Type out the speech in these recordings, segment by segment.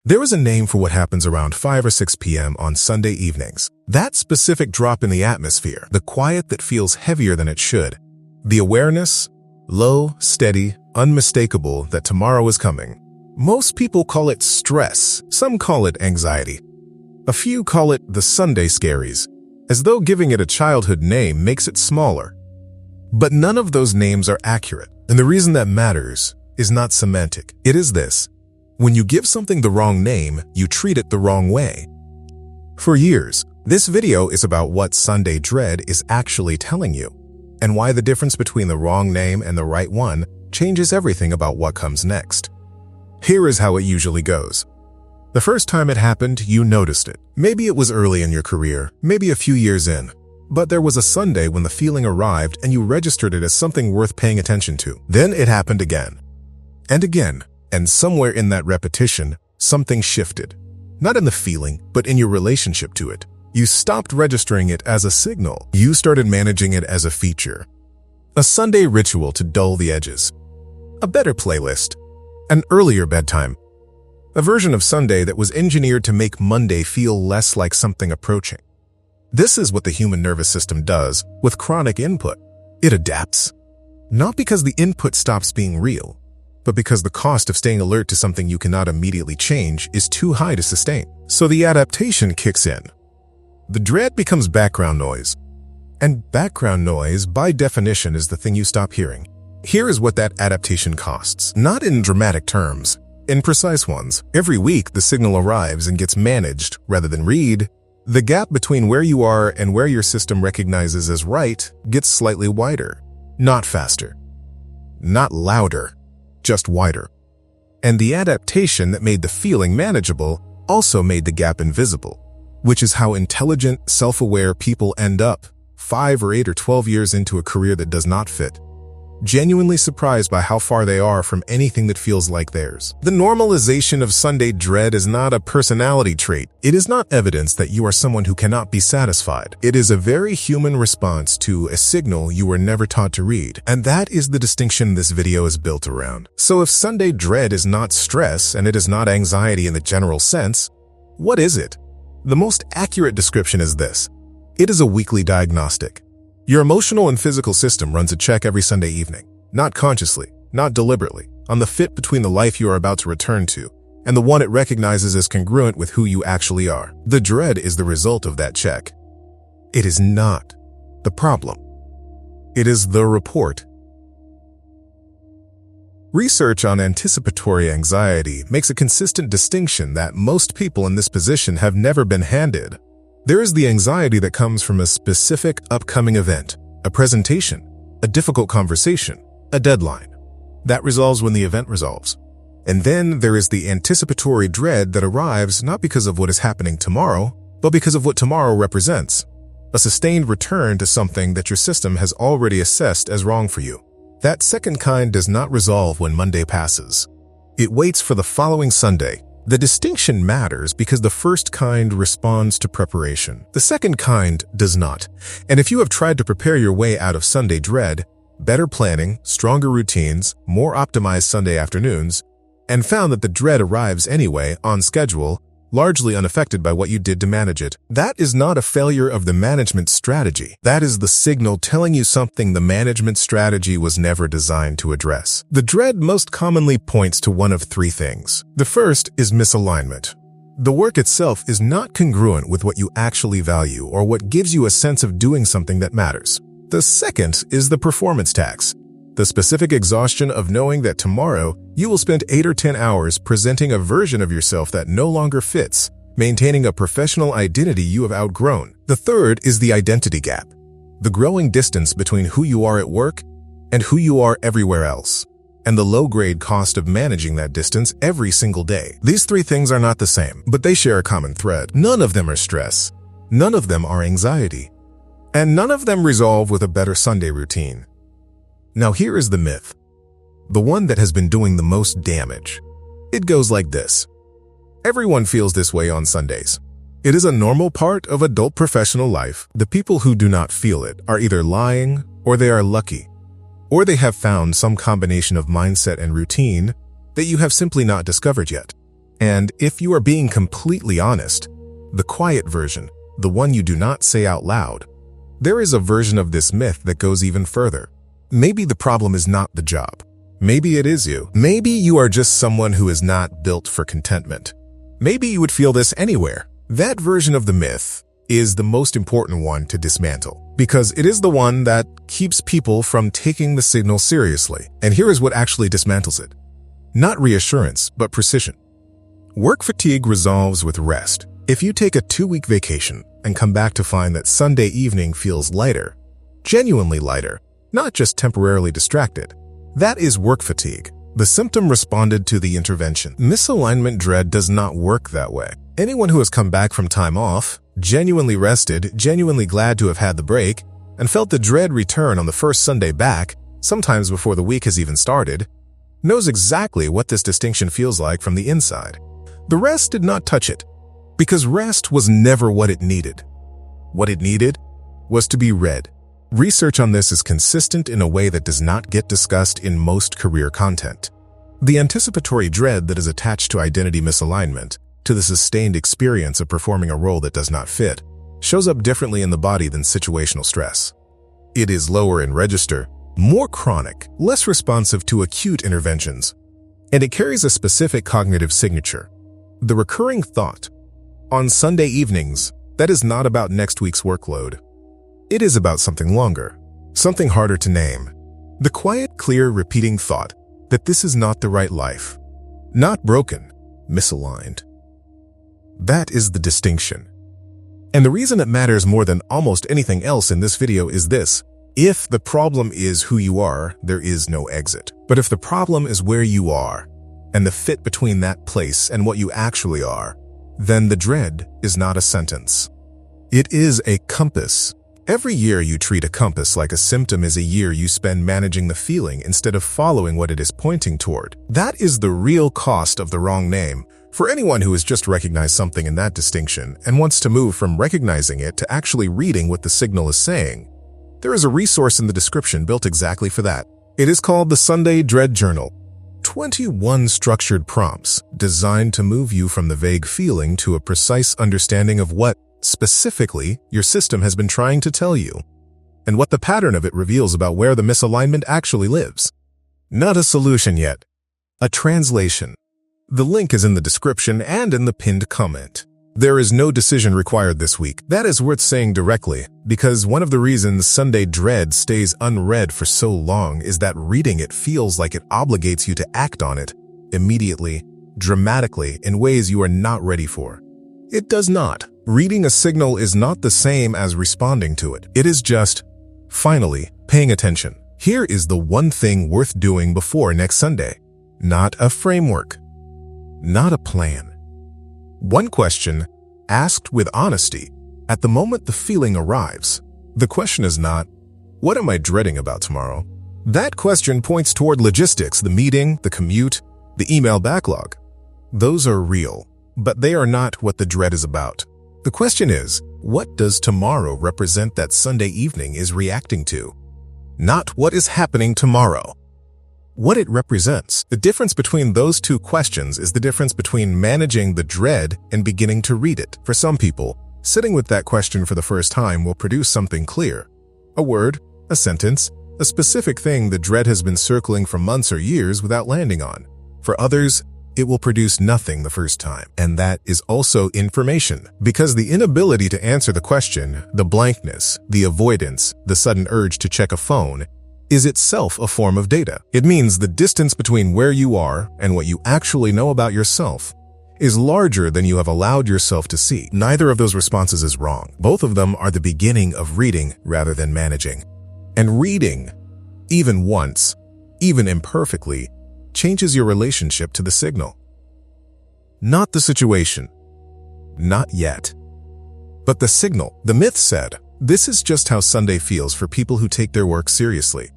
There is a name for what happens around 5 or 6 p.m. on Sunday evenings. That specific drop in the atmosphere, the quiet that feels heavier than it should. The awareness, low, steady, unmistakable that tomorrow is coming. Most people call it stress. Some call it anxiety. A few call it the Sunday scaries, as though giving it a childhood name makes it smaller. But none of those names are accurate. And the reason that matters is not semantic. It is this. When you give something the wrong name, you treat it the wrong way. For years, this video is about what Sunday dread is actually telling you, and why the difference between the wrong name and the right one changes everything about what comes next. Here is how it usually goes. The first time it happened, you noticed it. Maybe it was early in your career, maybe a few years in. But there was a Sunday when the feeling arrived and you registered it as something worth paying attention to. Then it happened again. And again. And somewhere in that repetition, something shifted. Not in the feeling, but in your relationship to it. You stopped registering it as a signal. You started managing it as a feature. A Sunday ritual to dull the edges. A better playlist. An earlier bedtime. A version of Sunday that was engineered to make Monday feel less like something approaching. This is what the human nervous system does with chronic input. It adapts. Not because the input stops being real, but because the cost of staying alert to something you cannot immediately change is too high to sustain. So the adaptation kicks in. The dread becomes background noise. And background noise, by definition, is the thing you stop hearing. Here is what that adaptation costs. Not in dramatic terms, in precise ones. Every week, the signal arrives and gets managed rather than read. The gap between where you are and where your system recognizes as right gets slightly wider. Not faster. Not louder. Just wider. And the adaptation that made the feeling manageable also made the gap invisible, which is how intelligent, self-aware people end up 5 or 8 or 12 years into a career that does not fit, genuinely surprised by how far they are from anything that feels like theirs. The normalization of Sunday dread is not a personality trait. It is not evidence that you are someone who cannot be satisfied. It is a very human response to a signal you were never taught to read. And that is the distinction this video is built around. So if Sunday dread is not stress and it is not anxiety in the general sense, what is it? The most accurate description is this. It is a weekly diagnostic. Your emotional and physical system runs a check every Sunday evening, not consciously, not deliberately, on the fit between the life you are about to return to and the one it recognizes as congruent with who you actually are. The dread is the result of that check. It is not the problem. It is the report. Research on anticipatory anxiety makes a consistent distinction that most people in this position have never been handed. There is the anxiety that comes from a specific upcoming event, a presentation, a difficult conversation, a deadline. That resolves when the event resolves. And then there is the anticipatory dread that arrives not because of what is happening tomorrow, but because of what tomorrow represents. A sustained return to something that your system has already assessed as wrong for you. That second kind does not resolve when Monday passes. It waits for the following Sunday. The distinction matters because the first kind responds to preparation. The second kind does not. And if you have tried to prepare your way out of Sunday dread, better planning, stronger routines, more optimized Sunday afternoons, and found that the dread arrives anyway, on schedule, largely unaffected by what you did to manage it, that is not a failure of the management strategy. That is the signal telling you something the management strategy was never designed to address. The dread most commonly points to one of 3 things. The first is misalignment. The work itself is not congruent with what you actually value or what gives you a sense of doing something that matters. The second is the performance tax. The specific exhaustion of knowing that tomorrow you will spend 8 or 10 hours presenting a version of yourself that no longer fits, maintaining a professional identity you have outgrown. The third is the identity gap, the growing distance between who you are at work and who you are everywhere else, and the low-grade cost of managing that distance every single day. These 3 things are not the same, but they share a common thread. None of them are stress, none of them are anxiety, and none of them resolve with a better Sunday routine. Now here is the myth, the one that has been doing the most damage. It goes like this. Everyone feels this way on Sundays. It is a normal part of adult professional life. The people who do not feel it are either lying or they are lucky, or they have found some combination of mindset and routine that you have simply not discovered yet. And if you are being completely honest, the quiet version, the one you do not say out loud, there is a version of this myth that goes even further. Maybe the problem is not the job. Maybe it is you. Maybe you are just someone who is not built for contentment. Maybe you would feel this anywhere. That version of the myth is the most important one to dismantle, because it is the one that keeps people from taking the signal seriously. And here is what actually dismantles it. Not reassurance, but precision. Work fatigue resolves with rest. If you take a 2-week vacation and come back to find that Sunday evening feels lighter, genuinely lighter, not just temporarily distracted, that is work fatigue. The symptom responded to the intervention. Misalignment dread does not work that way. Anyone who has come back from time off, genuinely rested, genuinely glad to have had the break, and felt the dread return on the first Sunday back, sometimes before the week has even started, knows exactly what this distinction feels like from the inside. The rest did not touch it, because rest was never what it needed. What it needed was to be read. Research on this is consistent in a way that does not get discussed in most career content. The anticipatory dread that is attached to identity misalignment, to the sustained experience of performing a role that does not fit, shows up differently in the body than situational stress. It is lower in register, more chronic, less responsive to acute interventions, and it carries a specific cognitive signature. The recurring thought, on Sunday evenings, that is not about next week's workload. It is about something longer, something harder to name. The quiet, clear, repeating thought that this is not the right life. Not broken, misaligned. That is the distinction. And the reason it matters more than almost anything else in this video is this. If the problem is who you are, there is no exit. But if the problem is where you are, and the fit between that place and what you actually are, then the dread is not a sentence. It is a compass. Every year you treat a compass like a symptom is a year you spend managing the feeling instead of following what it is pointing toward. That is the real cost of the wrong name for anyone who has just recognized something in that distinction and wants to move from recognizing it to actually reading what the signal is saying. There is a resource in the description built exactly for that. It is called the Sunday Dread Journal. 21 structured prompts designed to move you from the vague feeling to a precise understanding of what, specifically, your system has been trying to tell you, and what the pattern of it reveals about where the misalignment actually lives. Not a solution yet, a translation. The link is in the description and in the pinned comment. There is no decision required this week. That is worth saying directly, because one of the reasons Sunday Dread stays unread for so long is that reading it feels like it obligates you to act on it, immediately, dramatically, in ways you are not ready for. It does not. Reading a signal is not the same as responding to it. It is just, finally, paying attention. Here is the one thing worth doing before next Sunday. Not a framework. Not a plan. One question, asked with honesty, at the moment the feeling arrives. The question is not, what am I dreading about tomorrow? That question points toward logistics, the meeting, the commute, the email backlog. Those are real, but they are not what the dread is about. The question is, what does tomorrow represent that Sunday evening is reacting to? Not what is happening tomorrow. What it represents. The difference between those two questions is the difference between managing the dread and beginning to read it. For some people, sitting with that question for the first time will produce something clear. A word, a sentence, a specific thing the dread has been circling for months or years without landing on. For others, it will produce nothing the first time. And that is also information, because the inability to answer the question, the blankness, the avoidance, the sudden urge to check a phone, is itself a form of data. It means the distance between where you are and what you actually know about yourself is larger than you have allowed yourself to see. Neither of those responses is wrong. Both of them are the beginning of reading rather than managing. And reading, even once, even imperfectly, changes your relationship to the signal. Not the situation. Not yet. But the signal. The myth said, this is just how Sunday feels for people who take their work seriously.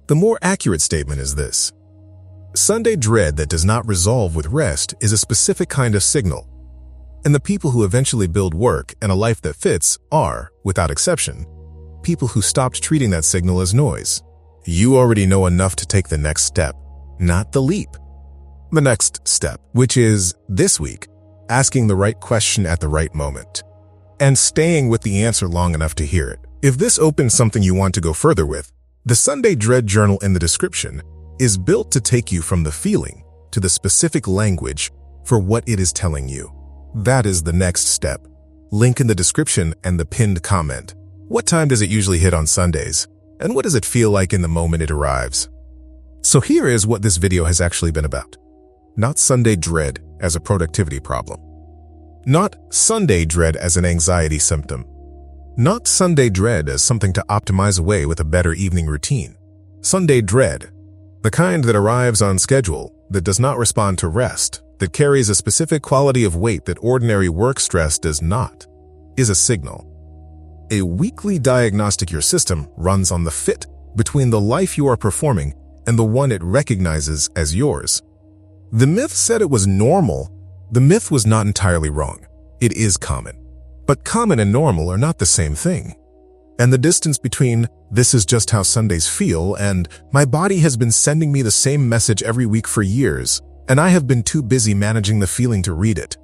The more accurate statement is this. Sunday dread that does not resolve with rest is a specific kind of signal. And the people who eventually build work and a life that fits are, without exception, people who stopped treating that signal as noise. You already know enough to take the next step, not the leap. The next step, which is, this week, asking the right question at the right moment, and staying with the answer long enough to hear it. If this opens something you want to go further with, the Sunday Dread Journal in the description is built to take you from the feeling to the specific language for what it is telling you. That is the next step. Link in the description and the pinned comment. What time does it usually hit on Sundays? And what does it feel like in the moment it arrives? So here is what this video has actually been about. Not Sunday dread as a productivity problem. Not Sunday dread as an anxiety symptom. Not Sunday dread as something to optimize away with a better evening routine. Sunday dread, the kind that arrives on schedule, that does not respond to rest, that carries a specific quality of weight that ordinary work stress does not, is a signal. A weekly diagnostic your system runs on the fit between the life you are performing and the one it recognizes as yours. The myth said it was normal. The myth was not entirely wrong. It is common. But common and normal are not the same thing. And the distance between "this is just how Sundays feel" and "my body has been sending me the same message every week for years, and I have been too busy managing the feeling to read it,"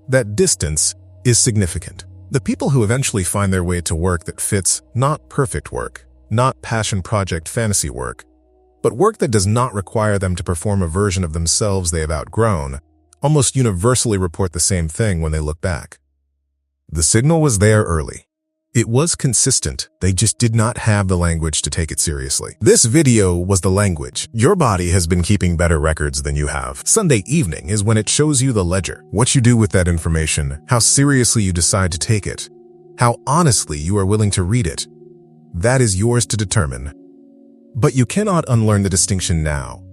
that distance is significant. The people who eventually find their way to work that fits not perfect work, not passion project fantasy work, but work that does not require them to perform a version of themselves they have outgrown, almost universally report the same thing when they look back. The signal was there early. It was consistent. They just did not have the language to take it seriously. This video was the language. Your body has been keeping better records than you have. Sunday evening is when it shows you the ledger. What you do with that information, how seriously you decide to take it, how honestly you are willing to read it, that is yours to determine. But you cannot unlearn the distinction now.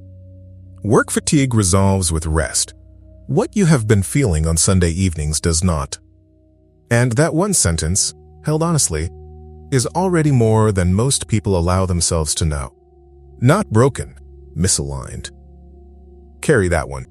Work fatigue resolves with rest. What you have been feeling on Sunday evenings does not. And that one sentence, held honestly, is already more than most people allow themselves to know. Not broken, misaligned. Carry that one.